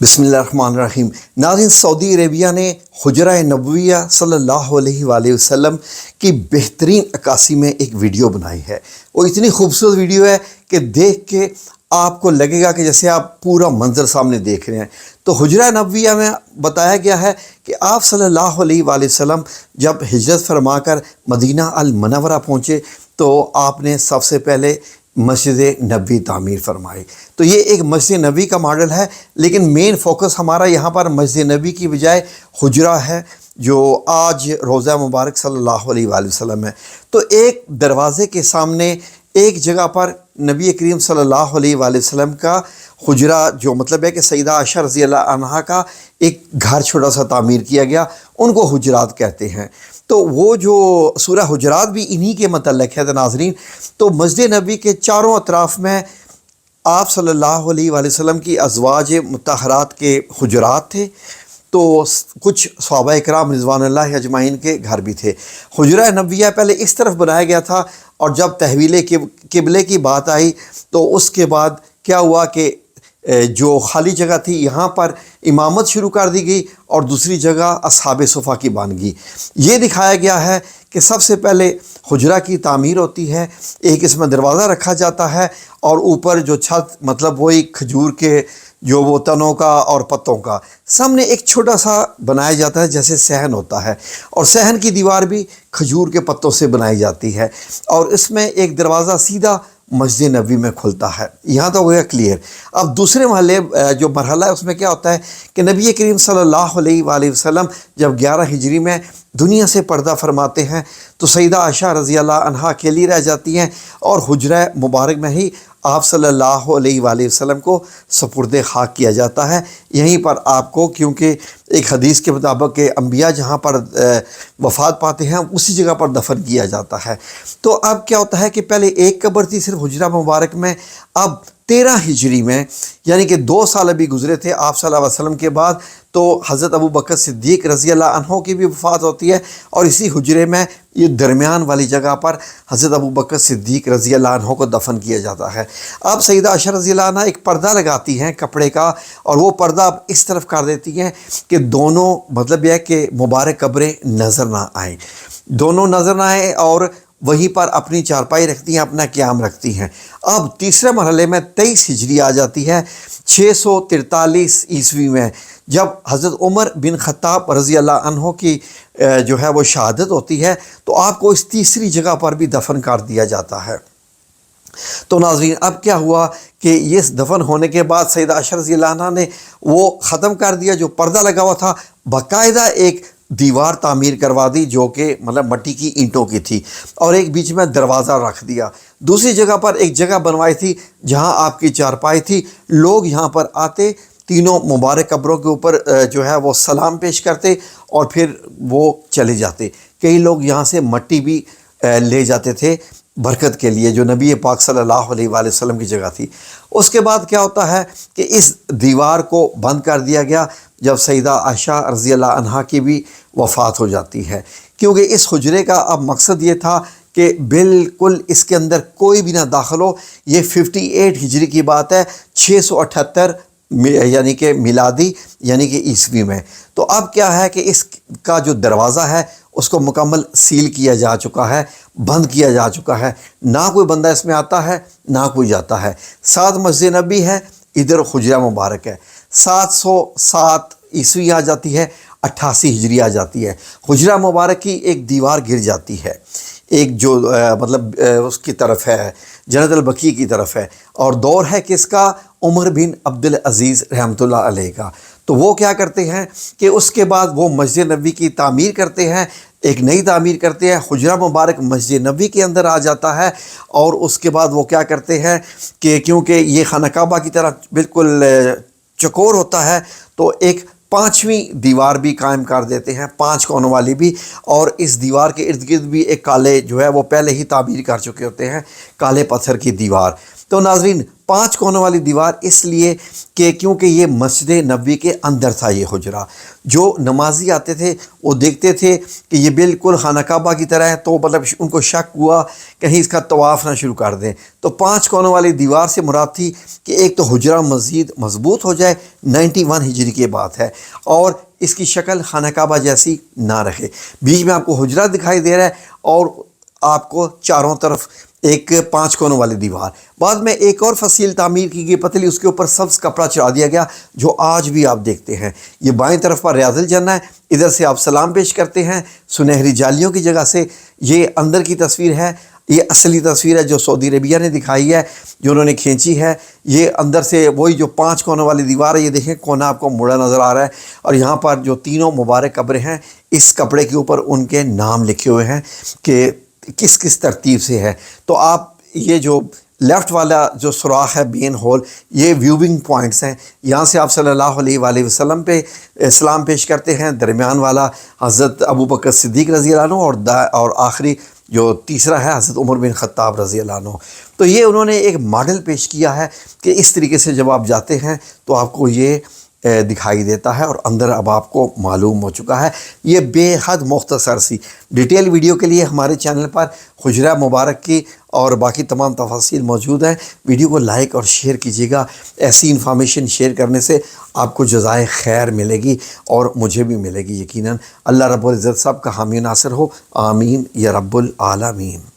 बिस्मिल्लाहिर्रहमानिर्रहीम। नाज़रीन, Saudi Arabia ने हुजरा नबविया सल्लल्लाहु अलैहि वसल्लम की बेहतरीन अक्कासी में एक वीडियो बनाई है। वो इतनी खूबसूरत वीडियो है कि देख के आपको लगेगा कि जैसे आप पूरा मंजर सामने देख रहे हैं। तो हुजरा नबविया में बताया गया है कि आप सल्लल्लाहु अलैहि वसल्लम जब हिजरत फरमाकर मदीना अल मुनव्वरा पहुँचे तो आपने सबसे पहले मस्जिद नबी तामीर फरमाई। तो ये एक मस्जिद नबी का मॉडल है, लेकिन मेन फोकस हमारा यहाँ पर मस्जिद नबी की बजाय हुजरा है जो आज रोज़ा मुबारक सल्लल्लाहु अलैहि वसल्लम है। तो एक दरवाज़े के सामने एक जगह पर नबी करीम सल्लल्लाहु अलैहि वसल्लम का हुजरा, जो मतलब है कि सैयदा आयशा रज़ी अल्लाह अन्हा का एक घर छोटा सा तामीर किया गया, उनको हुजरात कहते हैं। तो वो जो सूरह हुजरात भी इन्हीं के मतलब है। तो नाज़रीन, तो मस्जिद नबी के चारों अतराफ़ में आप सल्लल्लाहु अलैहि वसल्लम की अज़वाज मुतहरात के हुजरात थे। तो कुछ सहाबा इकराम रिज़वानुल्लाहि अजमाइन के घर भी थे। हुजरा नबविया पहले इस तरफ बनाया गया था, और जब तहवील क़िबले की बात आई तो उसके बाद क्या हुआ कि जो खाली जगह थी यहाँ पर इमामत शुरू कर दी गई और दूसरी जगह अस्हाबे सुफ़ा की बन गई। ये दिखाया गया है कि सबसे पहले हुजरा की तामीर होती है, एक इसमें दरवाज़ा रखा जाता है और ऊपर जो छत मतलब वही खजूर के जो वो तनों का और पत्तों का, सामने एक छोटा सा बनाया जाता है जैसे सहन होता है, और सहन की दीवार भी खजूर के पत्तों से बनाई जाती है, और इसमें एक दरवाज़ा सीधा मस्जिद नबी में खुलता है। यहाँ तो हो गया क्लियर। अब दूसरे महल्ले जो मरहला है उसमें क्या होता है कि नबी करीम सल्लल्लाहु अलैहि वसल्लम जब 11 हिजरी में दुनिया से पर्दा फरमाते हैं तो सैयदा आयशा रज़ी अल्लाह अन्हा अकेली रह जाती हैं, और हुजरा मुबारक में ही आप सल्लल्लाहु अलैहि वसल्लम को सुपुर्द खाक किया जाता है। यहीं पर आपको, क्योंकि एक हदीस के मुताबिक के अंबिया जहाँ पर वफ़ात पाते हैं उसी जगह पर दफन किया जाता है। तो अब क्या होता है कि पहले एक कब्र थी सिर्फ हुजरा मुबारक में, अब 13 हिजरी में यानी कि 2 साल अभी गुज़रे थे आप सल्लल्लाहु अलैहि वसल्लम के बाद, तो हज़रत अबू बकर सिद्दीक़ रज़ी अल्लाह अन्हो की भी वफ़ात होती है, और इसी हुजरे में ये दरमियान वाली जगह पर हज़रत अबू बकर सिद्दीक़ रज़ी अल्लाह अन्हो को दफन किया जाता है। अब सैयदा आयशा रज़ी अल्लाह अन्हा एक पर्दा लगाती हैं कपड़े का, और वो पर्दा अब इस तरफ कर देती हैं कि दोनों मतलब यह कि मुबारक कब्रें नज़र ना आएँ, दोनों नज़र ना आए, और वहीं पर अपनी चारपाई रखती हैं, अपना क़याम रखती हैं। अब तीसरे मरहले में 23 हिजरी आ जाती है 643 ईस्वी में, जब हज़रत उमर बिन ख़त्ताब रज़ी अल्लाह अन्हो की जो है वो शहादत होती है, तो आपको इस तीसरी जगह पर भी दफन कर दिया जाता है। तो नाज़रीन, अब क्या हुआ कि ये दफन होने के बाद सैयदा आयशा रज़ी अल्लाह अन्हा ने वो ख़त्म कर दिया, जो पर्दा लगा हुआ था, बाकायदा एक दीवार तामीर करवा दी जो कि मतलब मट्टी की ईंटों की थी, और एक बीच में दरवाज़ा रख दिया। दूसरी जगह पर एक जगह बनवाई थी जहां आपकी चारपाई थी, लोग यहां पर आते, तीनों मुबारक कब्रों के ऊपर जो है वो सलाम पेश करते और फिर वो चले जाते। कई लोग यहाँ से मट्टी भी ले जाते थे बरकत के लिए, जो नबी पाक सल्लल्लाहु अलैहि वसल्लम की जगह थी। उसके बाद क्या होता है कि इस दीवार को बंद कर दिया गया जब सैयदा आयशा रज़ी अल्लाह अन्हा की भी वफ़ात हो जाती है, क्योंकि इस हुजरे का अब मकसद ये था कि बिल्कुल इसके अंदर कोई भी ना दाखिल हो। ये 58 हिजरी की बात है, 678 यानी कि मिलादी यानी कि ईस्वी में। तो अब क्या है कि इसका जो दरवाज़ा है उसको मुकम्मल सील किया जा चुका है, बंद किया जा चुका है, ना कोई बंदा इसमें आता है ना कोई जाता है। 7 मस्जिद नबी है, इधर हुजरा मुबारक है। 707 ईस्वी आ जाती है, 88 हिजरी आ जाती है, हुजरा मुबारक की एक दीवार गिर जाती है, एक जो मतलब उसकी तरफ है, जन्नतुल बकी की तरफ है, और दौर है किसका, उमर बिन अब्दुल अज़ीज़ रहमतुल्लाह अलैह का। तो वो क्या करते हैं कि उसके बाद वो मस्जिद नबी की तामीर करते हैं, एक नई तामीर करते हैं, हुजरा मुबारक मस्जिद नबी के अंदर आ जाता है, और उसके बाद वो क्या करते हैं कि क्योंकि ये खाना काबा की तरह बिल्कुल चकोर होता है, तो एक 5वीं दीवार भी कायम कर देते हैं, 5 कोनों वाली भी, और इस दीवार के इर्द गिर्द भी एक काले जो है वो पहले ही तामीर कर चुके होते हैं काले पत्थर की दीवार। تو ناظرین 5 کونوں والی دیوار اس لیے کہ کیونکہ یہ مسجد نبوی کے اندر تھا یہ حجرہ، جو نمازی آتے تھے وہ دیکھتے تھے کہ یہ بالکل خانہ کعبہ کی طرح ہے، تو مطلب ان کو شک ہوا کہیں اس کا طواف نہ شروع کر دیں، تو 5 کونوں والی دیوار سے مراد تھی کہ ایک تو حجرہ مزید مضبوط ہو جائے، 91 ہجری کے بعد ہے، اور اس کی شکل خانہ کعبہ جیسی نہ رہے۔ بیچ میں آپ کو حجرہ دکھائی دے رہا ہے اور آپ کو چاروں طرف ایک 5 کونوں والی دیوار۔ بعد میں ایک اور فصیل تعمیر کی گئی پتلی، اس کے اوپر سبز کپڑا چڑھا دیا گیا، جو آج بھی آپ دیکھتے ہیں۔ یہ بائیں طرف پر ریاض الجنہ ہے، ادھر سے آپ سلام پیش کرتے ہیں سنہری جالیوں کی جگہ سے۔ یہ اندر کی تصویر ہے، یہ اصلی تصویر ہے جو سعودی عربیہ نے دکھائی ہے، جو انہوں نے کھینچی ہے۔ یہ اندر سے وہی جو 5 کونوں والی دیوار ہے، یہ دیکھیں کونا آپ کو مڑا نظر آ رہا ہے، اور یہاں پر جو تینوں مبارک قبریں ہیں، اس کپڑے کے اوپر ان کے نام لکھے ہوئے ہیں کہ کس کس ترتیب سے ہے۔ تو آپ یہ جو لیفٹ والا جو سوراخ ہے بین ہول، یہ ویونگ پوائنٹس ہیں، یہاں سے آپ صلی اللہ علیہ وآلہ وسلم پہ سلام پیش کرتے ہیں۔ درمیان والا حضرت ابوبکر صدیق رضی اللہ عنہ، اور آخری جو تیسرا ہے حضرت عمر بن خطاب رضی اللہ عنہ۔ تو یہ انہوں نے ایک ماڈل پیش کیا ہے کہ اس طریقے سے جب آپ جاتے ہیں تو آپ کو یہ دکھائی دیتا ہے، اور اندر اب آپ کو معلوم ہو چکا ہے۔ یہ بے حد مختصر سی ڈیٹیل ویڈیو کے لیے ہمارے چینل پر حجرہ مبارک کی اور باقی تمام تفاصیل موجود ہیں۔ ویڈیو کو لائک اور شیئر کیجیے گا، ایسی انفارمیشن شیئر کرنے سے آپ کو جزائے خیر ملے گی اور مجھے بھی ملے گی یقیناً۔ اللہ رب العزت سب کا حامی و ناصر ہو، آمین یا رب العالمین۔